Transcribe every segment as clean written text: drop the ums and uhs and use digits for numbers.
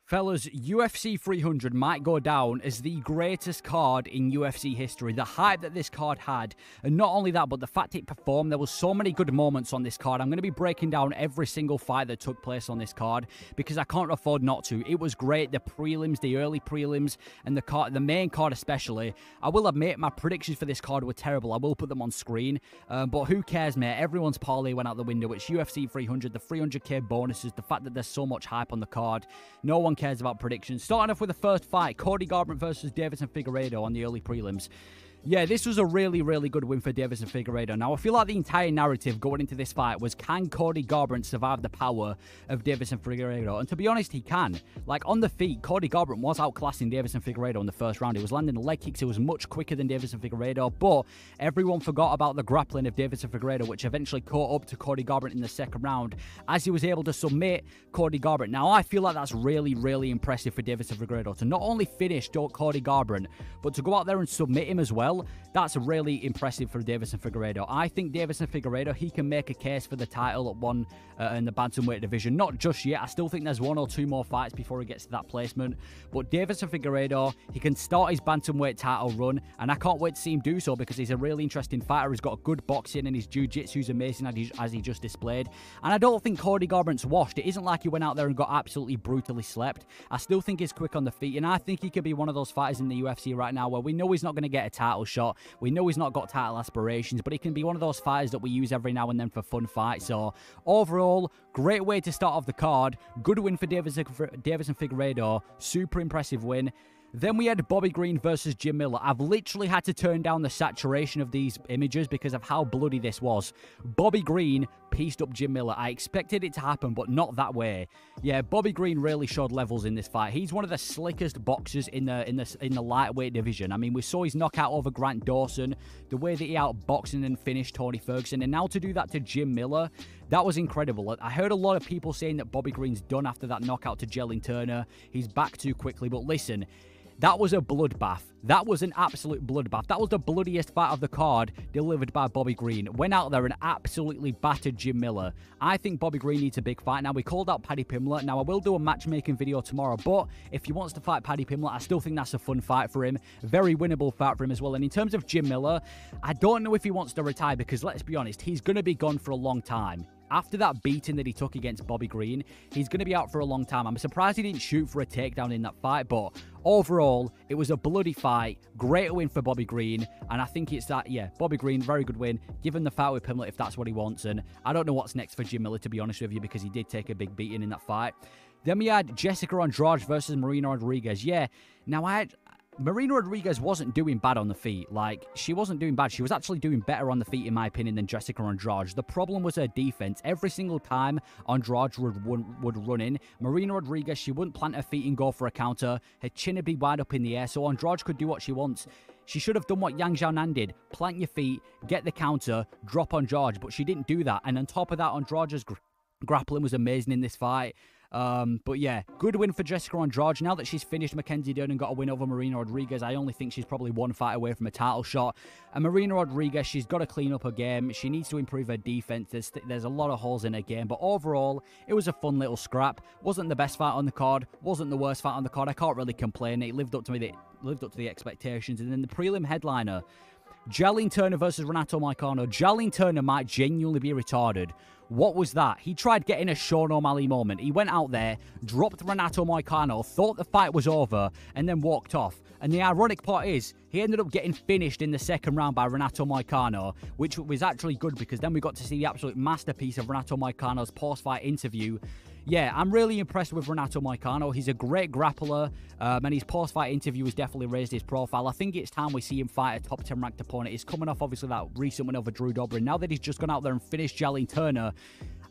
Fellas, UFC 300 might go down as the greatest card in UFC history. The hype that this card had, and not only that, but the fact it performed. There was so many good moments on this card. I'm going to be breaking down every single fight that took place on this card because I can't afford not to. It was great. The prelims, the early prelims, and the main card especially. I will admit my predictions for this card were terrible. I will put them on screen, but who cares, mate? Everyone's parlay went out the window. It's UFC 300, the 300k bonuses, the fact that there's so much hype on the card. No one cares about predictions. Starting off with the first fight, Cody Garbrandt versus Deiveson Figueiredo on the early prelims. Yeah, this was a really, really good win for Deiveson Figueiredo. Now, I feel like the entire narrative going into this fight was, can Cody Garbrandt survive the power of Deiveson Figueiredo? And to be honest, he can. Like, on the feet, Cody Garbrandt was outclassing Deiveson Figueiredo in the first round. He was landing the leg kicks. It was much quicker than Deiveson Figueiredo, but everyone forgot about the grappling of Deiveson Figueiredo, which eventually caught up to Cody Garbrandt in the second round, as he was able to submit Cody Garbrandt. Now, I feel like that's really, really impressive for Deiveson Figueiredo to not only finish Cody Garbrandt, but to go out there and submit him as well. That's really impressive for Deiveson Figueiredo. I think Deiveson Figueiredo, he can make a case for the title at one in the bantamweight division. Not just yet. I still think there's one or two more fights before he gets to that placement. But Deiveson Figueiredo, he can start his bantamweight title run, and I can't wait to see him do so because he's a really interesting fighter. He's got good boxing, and his jiu-jitsu is amazing as he just displayed. And I don't think Cody Garbrandt's washed. It isn't like he went out there and got absolutely brutally slept. I still think he's quick on the feet, and I think he could be one of those fighters in the UFC right now where we know he's not going to get a title shot. We know he's not got title aspirations, but he can be one of those fighters that we use every now and then for fun fights. So, overall, great way to start off the card. Good win for Deiveson Figueiredo. Super impressive win. Then we had Bobby Green versus Jim Miller. I've literally had to turn down the saturation of these images because of how bloody this was. Bobby Green pieced up Jim Miller. I expected it to happen, but not that way. Yeah, Bobby Green really showed levels in this fight. He's one of the slickest boxers in the lightweight division. I mean, we saw his knockout over Grant Dawson, the way that he outboxed and finished Tony Ferguson, and now to do that to Jim Miller, that was incredible. I heard a lot of people saying that Bobby Green's done after that knockout to Jalen Turner. He's back too quickly, but listen, that was a bloodbath. That was an absolute bloodbath. That was the bloodiest fight of the card delivered by Bobby Green. Went out there and absolutely battered Jim Miller. I think Bobby Green needs a big fight. Now, we called out Paddy Pimblett. Now, I will do a matchmaking video tomorrow, but if he wants to fight Paddy Pimblett, I still think that's a fun fight for him. Very winnable fight for him as well. And in terms of Jim Miller, I don't know if he wants to retire because, let's be honest, he's going to be gone for a long time. After that beating that he took against Bobby Green, he's going to be out for a long time. I'm surprised he didn't shoot for a takedown in that fight, but overall, it was a bloody fight. Great win for Bobby Green, and I think it's that, yeah, Bobby Green, very good win. Give him the fight with Pimblett if that's what he wants, and I don't know what's next for Jim Miller, to be honest with you, because he did take a big beating in that fight. Then we had Jessica Andrade versus Marina Rodriguez. Yeah, now Marina Rodriguez wasn't doing bad on the feet. Like, she wasn't doing bad. She was actually doing better on the feet, in my opinion, than Jessica Andrade. The problem was her defense. Every single time Andrade would run in, Marina Rodriguez, she wouldn't plant her feet and go for a counter. Her chin would be wide up in the air, so Andrade could do what she wants. She should have done what Yang Xiaonan did. Plant your feet, get the counter, drop Andrade, but she didn't do that. And on top of that, Andrade's grappling was amazing in this fight. But yeah, good win for Jessica Andrade. Now that she's finished Mackenzie Dern and got a win over Marina Rodriguez, I only think she's probably one fight away from a title shot. And Marina Rodriguez, she's got to clean up her game. She needs to improve her defense. There's a lot of holes in her game. But overall, it was a fun little scrap. Wasn't the best fight on the card. Wasn't the worst fight on the card. I can't really complain. It lived up to the expectations. And then the prelim headliner, Jalen Turner versus Renato Moicano. Jalen Turner might genuinely be retarded. What was that? He tried getting a Sean O'Malley moment. He went out there, dropped Renato Moicano, thought the fight was over, and then walked off. And the ironic part is, he ended up getting finished in the second round by Renato Moicano, which was actually good because then we got to see the absolute masterpiece of Renato Moicano's post-fight interview. Yeah, I'm really impressed with Renato Moicano. He's a great grappler, and his post-fight interview has definitely raised his profile. I think it's time we see him fight a top 10 ranked opponent. He's coming off, obviously, that recent win over Drew Dober. Now that he's just gone out there and finished Jalen Turner,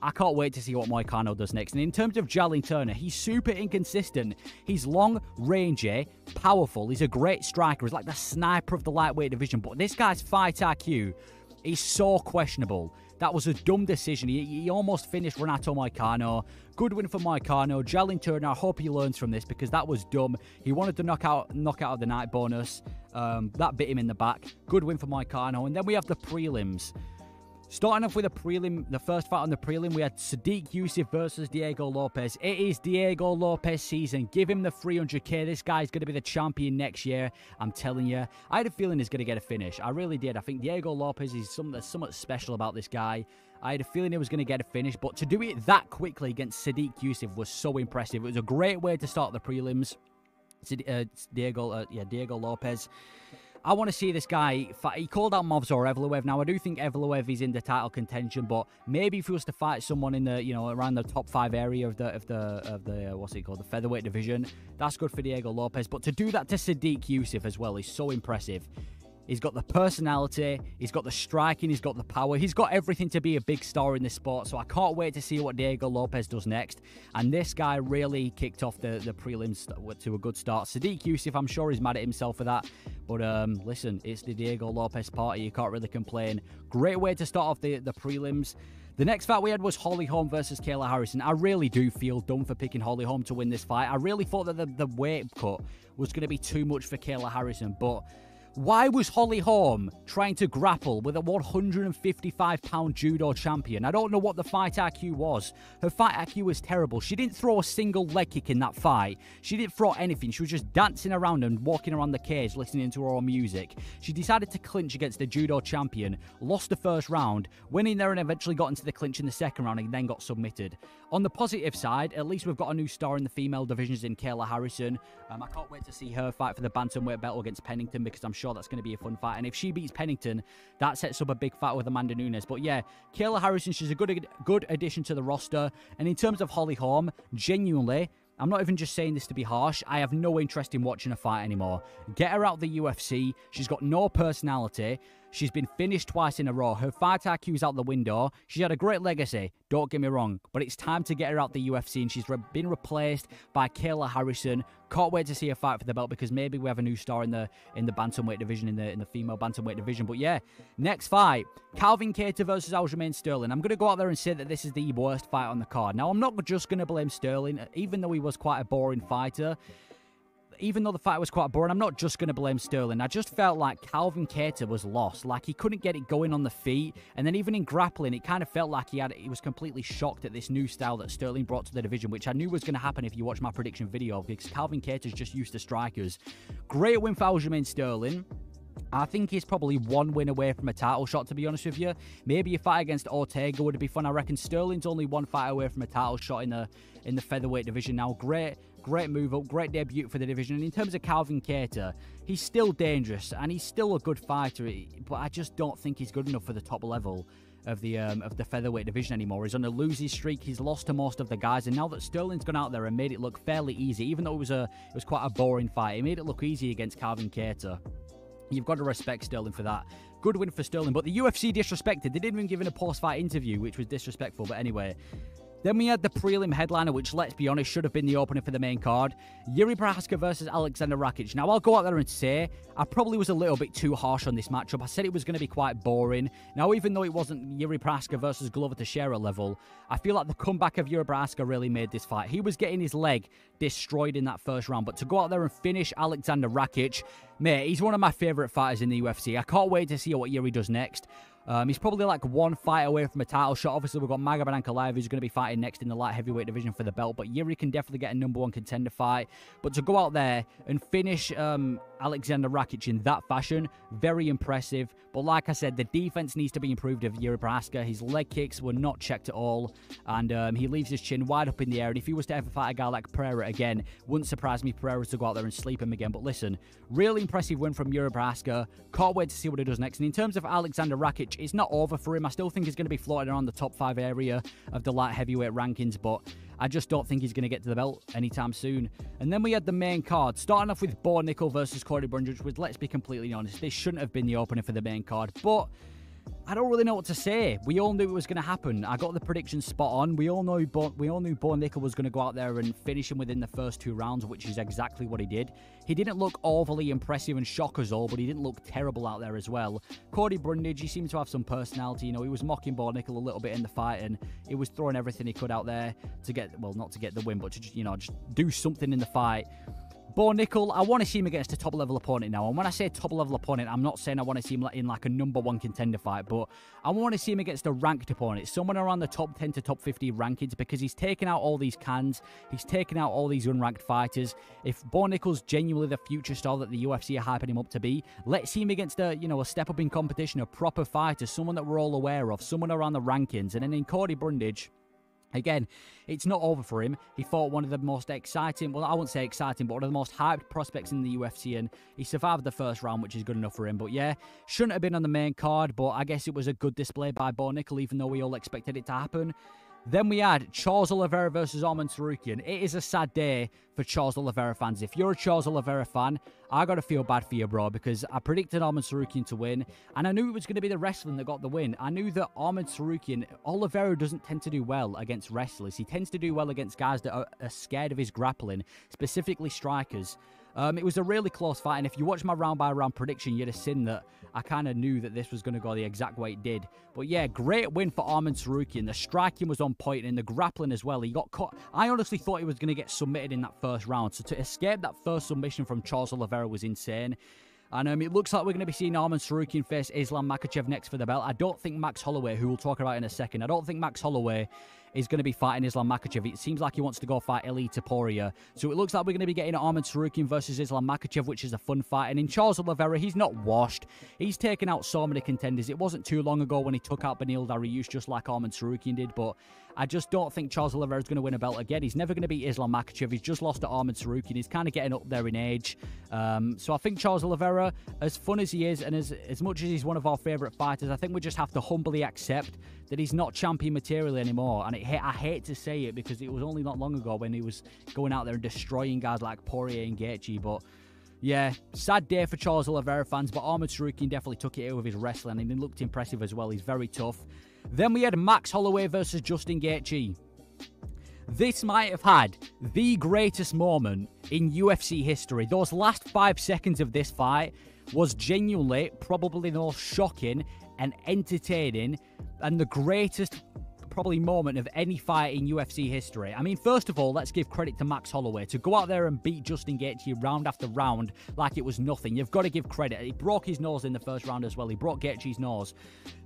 I can't wait to see what Moicano does next. And in terms of Jalen Turner, he's super inconsistent. He's long, rangy, powerful. He's a great striker. He's like the sniper of the lightweight division. But this guy's fight IQ is so questionable. That was a dumb decision. He almost finished Renato Moicano. Good win for Moicano. Jalen Turner, I hope he learns from this because that was dumb. He wanted the knockout of the night bonus. That bit him in the back. Good win for Moicano. And then we have the prelims. Starting off with a prelim, the first fight on the prelim, we had Sadiq Yusuff versus Diego Lopez. It is Diego Lopez season. Give him the 300k. This guy's going to be the champion next year. I'm telling you. I had a feeling he's going to get a finish. I really did. I think Diego Lopez is somewhat special about this guy. I had a feeling he was going to get a finish, but to do it that quickly against Sadiq Yusuff was so impressive. It was a great way to start the prelims. Diego Lopez. I want to see this guy fight. He called out Movsar Evloev. Now, I do think Evloev is in the title contention, but maybe if he was to fight someone in the, around the top 5 area of the what's it called, the featherweight division, that's good for Diego Lopez. But to do that to Sadiq Yusuff as well is so impressive. He's got the personality, he's got the striking, he's got the power, he's got everything to be a big star in this sport, so I can't wait to see what Diego Lopez does next. And this guy really kicked off the prelims to a good start. Sadiq Yusuff, I'm sure he's mad at himself for that, but listen, it's the Diego Lopez party, you can't really complain. Great way to start off the prelims. The next fight we had was Holly Holm versus Kayla Harrison. I really do feel dumb for picking Holly Holm to win this fight. I really thought that the weight cut was going to be too much for Kayla Harrison, but why was Holly Holm trying to grapple with a 155-pound judo champion? I don't know what the fight IQ was. Her fight IQ was terrible. She didn't throw a single leg kick in that fight. She didn't throw anything. She was just dancing around and walking around the cage, listening to her own music. She decided to clinch against the judo champion, lost the first round, went in there and eventually got into the clinch in the second round and then got submitted. On the positive side, at least we've got a new star in the female divisions in Kayla Harrison. I can't wait to see her fight for the bantamweight belt against Pennington, because I'm sure that's going to be a fun fight. And if she beats Pennington, that sets up a big fight with Amanda Nunes. But yeah, Kayla Harrison, she's a good addition to the roster. And in terms of Holly Holm, genuinely, I'm not even just saying this to be harsh, I have no interest in watching her fight anymore. Get her out of the UFC. She's got no personality. She's been finished twice in a row. Her fight IQ is out the window. She's had a great legacy, don't get me wrong, but it's time to get her out the UFC, and she's been replaced by Kayla Harrison. Can't wait to see her fight for the belt, because maybe we have a new star in the bantamweight division, in the female bantamweight division. But yeah, next fight, Calvin Kattar versus Aljamain Sterling. I'm going to go out there and say that this is the worst fight on the card. Now, I'm not just going to blame Sterling, even though he was quite a boring fighter. Even though the fight was quite boring, I'm not just going to blame Sterling. I just felt like Calvin Kattar was lost. Like, he couldn't get it going on the feet. And then even in grappling, it kind of felt like he was completely shocked at this new style that Sterling brought to the division, which I knew was going to happen if you watch my prediction video, because Calvin Kattar's just used to strikers. Great win for Aljamain Sterling. I think he's probably one win away from a title shot, to be honest with you. Maybe a fight against Ortega would be fun. I reckon Sterling's only one fight away from a title shot in the featherweight division now. Great move up, great debut for the division. And in terms of Calvin Kattar, he's still dangerous and he's still a good fighter, but I just don't think he's good enough for the top level of the featherweight division anymore. He's on a losing streak. He's lost to most of the guys, and now that Sterling's gone out there and made it look fairly easy, even though it was quite a boring fight, he made it look easy against Calvin Kattar. You've got to respect Sterling for that. Good win for Sterling, but the UFC disrespected. They didn't even give him a post-fight interview, which was disrespectful. But anyway, then we had the prelim headliner, which, let's be honest, should have been the opener for the main card. Yuri Prochazka versus Alexander Rakic. Now, I'll go out there and say I probably was a little bit too harsh on this matchup. I said it was going to be quite boring. Now, even though it wasn't Yuri Prochazka versus Glover Teixeira level, I feel like the comeback of Yuri Prochazka really made this fight. He was getting his leg destroyed in that first round, but to go out there and finish Alexander Rakic, mate, he's one of my favourite fighters in the UFC. I can't wait to see what Yuri does next. He's probably like one fight away from a title shot. Obviously, we've got Magomed Ankalaev, who's going to be fighting next in the light heavyweight division for the belt. But Yuri can definitely get a #1 contender fight. But to go out there and finish Alexander Rakic in that fashion, very impressive. But like I said, the defense needs to be improved of Yuri Prochazka. His leg kicks were not checked at all. And he leaves his chin wide up in the air. And if he was to ever fight a guy like Pereira again, wouldn't surprise me Pereira to go out there and sleep him again. But listen, really impressive win from Yuri Prochazka. Can't wait to see what he does next. And in terms of Alexander Rakic, it's not over for him. I still think he's going to be floating around the top 5 area of the light heavyweight rankings, but I just don't think he's going to get to the belt anytime soon. And then we had the main card, starting off with Bo Nickel versus Cody Brundage, which, let's be completely honest, this shouldn't have been the opener for the main card, but I don't really know what to say. We all knew it was going to happen. I got the predictions spot on. We all knew Bo Nickel was going to go out there and finish him within the first 2 rounds, which is exactly what he did. He didn't look overly impressive and shock us all, but he didn't look terrible out there as well. Cody Brundage, he seemed to have some personality. You know, he was mocking Bo Nickel a little bit in the fight, and he was throwing everything he could out there to get, well, not to get the win, but to just, you know, just do something in the fight. Bo Nickel, I want to see him against a top-level opponent now. And when I say top-level opponent, I'm not saying I want to see him in like a #1 contender fight, but I want to see him against a ranked opponent, someone around the top 10 to top 50 rankings, because he's taken out all these cans, he's taken out all these unranked fighters. If Bo Nickel's genuinely the future star that the UFC are hyping him up to be, let's see him against a step up in competition, a proper fighter, someone that we're all aware of, someone around the rankings. And then in Cody Brundage, again, it's not over for him. He fought one of the most exciting, well, I won't say exciting, but one of the most hyped prospects in the UFC, and he survived the first round, which is good enough for him. But yeah, shouldn't have been on the main card, but I guess it was a good display by Bo Nickel, even though we all expected it to happen. Then we had Charles Oliveira versus Arman Tsarukyan. It is a sad day for Charles Oliveira fans. If you're a Charles Oliveira fan, I gotta feel bad for you, bro, because I predicted Arman Tsarukyan to win, and I knew it was going to be the wrestling that got the win. I knew that Arman Tsarukyan, Oliveira doesn't tend to do well against wrestlers. He tends to do well against guys that are scared of his grappling, specifically strikers. It was a really close fight, and if you watch my round-by-round prediction, you'd have seen that I kind of knew that this was going to go the exact way it did. But yeah, great win for Arman Tsarukyan. The striking was on point, and the grappling as well. He got caught. I honestly thought he was going to get submitted in that first round, so to escape that first submission from Charles Oliveira was insane. And it looks like we're going to be seeing Arman Tsarukyan face Islam Makhachev next for the belt. I don't think Max Holloway, who we'll talk about in a second, I don't think Max Holloway is going to be fighting Islam Makhachev. It seems like he wants to go fight Eli Topuria. So it looks like we're going to be getting Arman Tsarukyan versus Islam Makhachev, which is a fun fight. And in Charles Oliveira, he's not washed. He's taken out so many contenders. It wasn't too long ago when he took out Beneil Dariush just like Arman Tsarukyan did, but I just don't think Charles Oliveira is going to win a belt again. He's never going to beat Islam Makhachev. He's just lost to Arman Tsarukyan. He's kind of getting up there in age. So I think Charles Oliveira, as fun as he is and as much as he's one of our favourite fighters, I think we just have to humbly accept that he's not champion material anymore. And I hate to say it because it was only not long ago when he was going out there and destroying guys like Poirier and Gaethje, but yeah, sad day for Charles Oliveira fans, but Arman Tsarukyan definitely took it out with his wrestling, and he looked impressive as well. He's very tough. Then we had Max Holloway versus Justin Gaethje. This might have had the greatest moment in UFC history. Those last 5 seconds of this fight was genuinely probably the most shocking and entertaining and the greatest probably moment of any fight in UFC history. I mean, first of all, let's give credit to Max Holloway. To go out there and beat Justin Gaethje round after round like it was nothing, you've got to give credit. He broke his nose in the first round as well. He broke Gaethje's nose.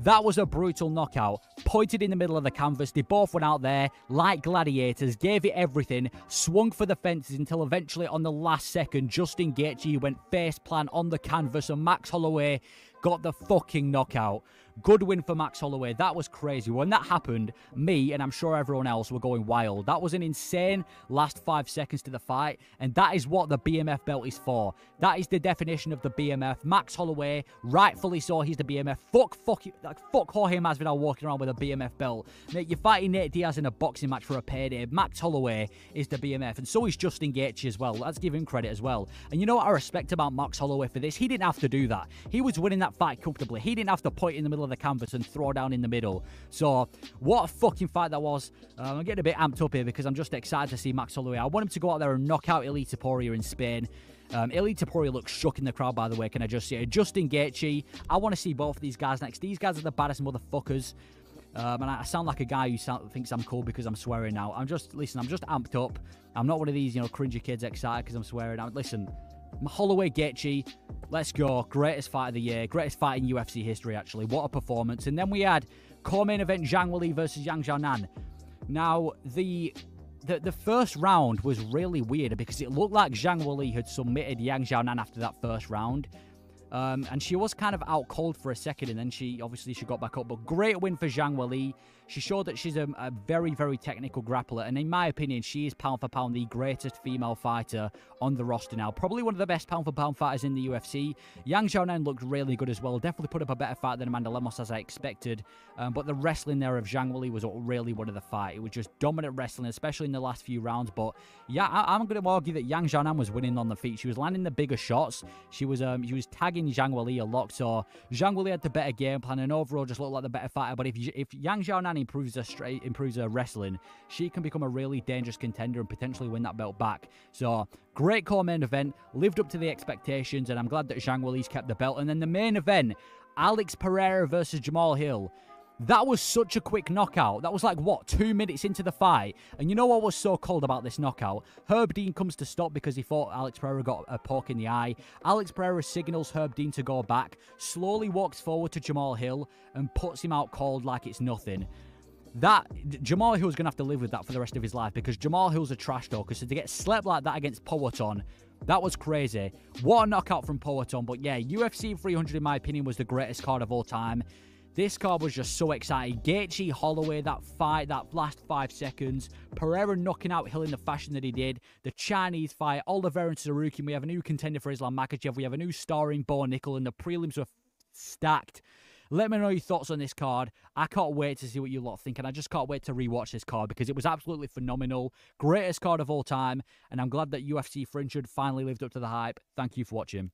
That was a brutal knockout. Pointed in the middle of the canvas. They both went out there like gladiators, gave it everything, swung for the fences until eventually on the last second, Justin Gaethje went face plant on the canvas and Max Holloway got the fucking knockout. Good win for Max Holloway. That was crazy. When that happened, me and I'm sure everyone else were going wild. That was an insane last 5 seconds to the fight, and that is what the BMF belt is for. That is the definition of the BMF. Max Holloway, rightfully so, he's the BMF. Fuck Jorge Masvidal walking around with a BMF belt. Mate, you're fighting Nate Diaz in a boxing match for a payday. Max Holloway is the BMF, and so is Justin Gaethje as well. Let's give him credit as well. And you know what I respect about Max Holloway for this? He didn't have to do that. He was winning that fight comfortably. He didn't have to point in the middle of the canvas and throw down in the middle. So what a fucking fight that was. I'm getting a bit amped up here because I'm just excited to see Max Holloway. I want him to go out there and knock out Eli Topuria in Spain. Eli Topuria looks shook in the crowd, by the way, can I just say. Justin Gaethje, I want to see both of these guys next. These guys are the baddest motherfuckers. And I sound like a guy who thinks I'm cool because I'm swearing now. I'm just amped up. I'm not one of these, cringy kids excited because I'm swearing. Listen, Holloway Gaethje, let's go. Greatest fight of the year. Greatest fight in UFC history, actually. What a performance. And then we had co-main event Zhang Weili versus Yang Xiaonan. Now, the first round was really weird because it looked like Zhang Weili had submitted Yang Xiaonan after that first round. And she was kind of out cold for a second, and then she got back up. But great win for Zhang Weili. She showed that she's a very, very technical grappler. And in my opinion, she is pound for pound the greatest female fighter on the roster now. Probably one of the best pound for pound fighters in the UFC. Yang Xiaonan looked really good as well. Definitely put up a better fight than Amanda Lemos, as I expected. But the wrestling there of Zhang Weili was what really won the fight. It was just dominant wrestling, especially in the last few rounds. But yeah, I'm going to argue that Yang Xiaonan was winning on the feet. She was landing the bigger shots. She was tagging Zhang Weili a lot. So Zhang Weili had the better game plan and overall just looked like the better fighter. But if Yang Xiaonan improves her wrestling, she can become a really dangerous contender and potentially win that belt back. So great co-main event, lived up to the expectations, and I'm glad that Zhang Weili's kept the belt. And then the main event, Alex Pereira versus Jamal Hill. That was such a quick knockout. That was like, what, 2 minutes into the fight? And you know what was so cold about this knockout? Herb Dean comes to stop because he thought Alex Pereira got a poke in the eye. Alex Pereira signals Herb Dean to go back, slowly walks forward to Jamal Hill, and puts him out cold like it's nothing. Jamal Hill's going to have to live with that for the rest of his life, because Jamal Hill's a trash talker, so to get slept like that against Poaton, that was crazy. What a knockout from Poaton. But yeah, UFC 300, in my opinion, was the greatest card of all time. This card was just so exciting. Gaethje, Holloway, that fight, that last 5 seconds. Pereira knocking out Hill in the fashion that he did. The Chinese fight, Oliveira and Sarukian. We have a new contender for Islam Makhachev. We have a new star in Bo Nickel, and the prelims were stacked. Let me know your thoughts on this card. I can't wait to see what you lot think, and I just can't wait to rewatch this card because it was absolutely phenomenal. Greatest card of all time, and I'm glad that UFC 300 finally lived up to the hype. Thank you for watching.